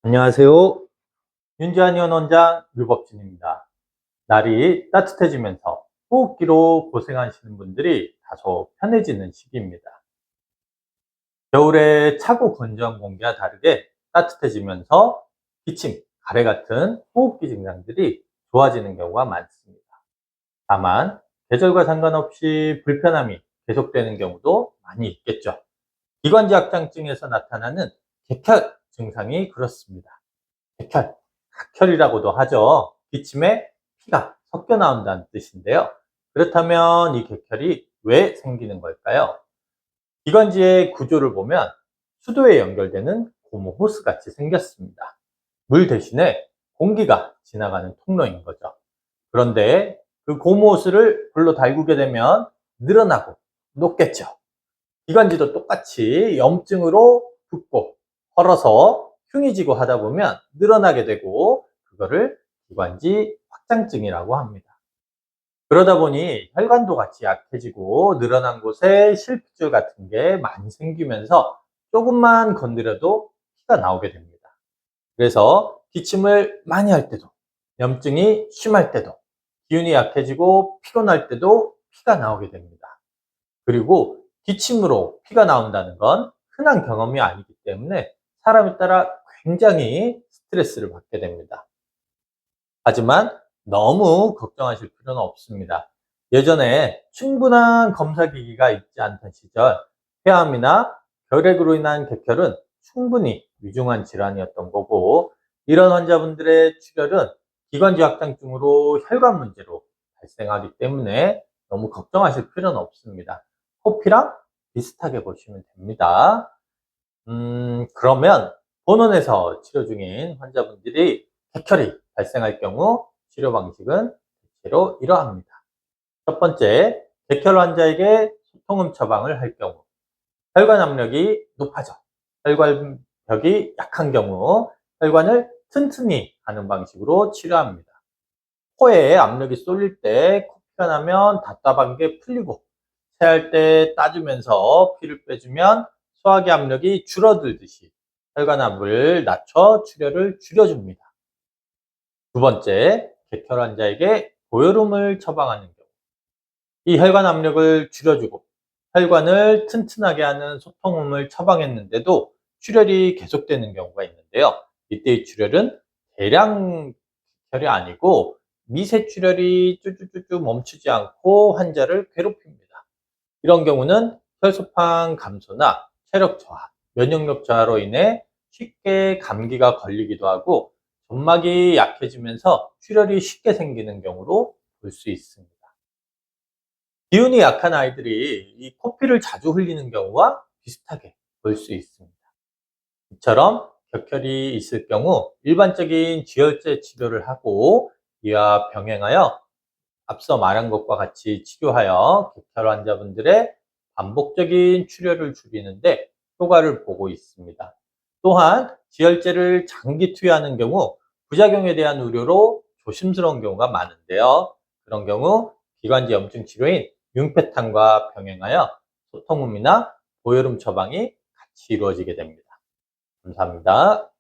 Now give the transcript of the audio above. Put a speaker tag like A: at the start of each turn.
A: 안녕하세요. 윤지한의원 원장 류법진입니다. 날이 따뜻해지면서 호흡기로 고생하시는 분들이 다소 편해지는 시기입니다. 겨울에 차고 건조한 공기와 다르게 따뜻해지면서 기침, 가래 같은 호흡기 증상들이 좋아지는 경우가 많습니다. 다만 계절과 상관없이 불편함이 계속되는 경우도 많이 있겠죠. 기관지 확장증에서 나타나는 객혈 증상이 그렇습니다. 객혈, 각혈이라고도 하죠. 기침에 피가 섞여 나온다는 뜻인데요. 그렇다면 이 객혈이 왜 생기는 걸까요? 기관지의 구조를 보면 수도에 연결되는 고무 호스 같이 생겼습니다. 물 대신에 공기가 지나가는 통로인 거죠. 그런데 그 고무 호스를 불로 달구게 되면 늘어나고 녹겠죠. 기관지도 똑같이 염증으로 붓고 헐어서 흉이 지고 하다 보면 늘어나게 되고 그거를 기관지 확장증이라고 합니다. 그러다 보니 혈관도 같이 약해지고 늘어난 곳에 실핏줄 같은 게 많이 생기면서 조금만 건드려도 피가 나오게 됩니다. 그래서 기침을 많이 할 때도, 염증이 심할 때도, 기운이 약해지고 피곤할 때도 피가 나오게 됩니다. 그리고 기침으로 피가 나온다는 건 흔한 경험이 아니기 때문에 사람에 따라 굉장히 스트레스를 받게 됩니다. 하지만 너무 걱정하실 필요는 없습니다. 예전에 충분한 검사기기가 있지 않던 시절 폐암이나 결핵으로 인한 객혈은 충분히 위중한 질환이었던 거고, 이런 환자분들의 출혈은 기관지 확장증으로 혈관 문제로 발생하기 때문에 너무 걱정하실 필요는 없습니다. 코피랑 비슷하게 보시면 됩니다. 그러면 본원에서 치료 중인 환자분들이 객혈이 발생할 경우 치료 방식은 대체로 이러합니다. 첫 번째, 객혈 환자에게 소통음 처방을 할 경우 혈관 압력이 높아져 혈관벽이 약한 경우 혈관을 튼튼히 하는 방식으로 치료합니다. 코에 압력이 쏠릴 때 코피가 나면 답답한 게 풀리고, 체할 때 따주면서 피를 빼주면 소화기 압력이 줄어들듯이 혈관압을 낮춰 출혈을 줄여줍니다. 두 번째, 객혈 환자에게 고혈음을 처방하는 경우 이 혈관 압력을 줄여주고 혈관을 튼튼하게 하는 소통음을 처방했는데도 출혈이 계속되는 경우가 있는데요. 이때의 출혈은 대량 혈이 아니고 미세 출혈이 쭈쭈쭈쭈 멈추지 않고 환자를 괴롭힙니다. 이런 경우는 혈소판 감소나 체력 저하, 면역력 저하로 인해 쉽게 감기가 걸리기도 하고 점막이 약해지면서 출혈이 쉽게 생기는 경우로 볼 수 있습니다. 기운이 약한 아이들이 이 코피를 자주 흘리는 경우와 비슷하게 볼 수 있습니다. 이처럼 격혈이 있을 경우 일반적인 지혈제 치료를 하고 이와 병행하여 앞서 말한 것과 같이 치료하여 격혈 환자분들의 반복적인 출혈을 줄이는데 효과를 보고 있습니다. 또한 지혈제를 장기 투여하는 경우 부작용에 대한 우려로 조심스러운 경우가 많은데요. 그런 경우 기관지 염증 치료인 융페탄과 병행하여 소통음이나 고혈음 처방이 같이 이루어지게 됩니다. 감사합니다.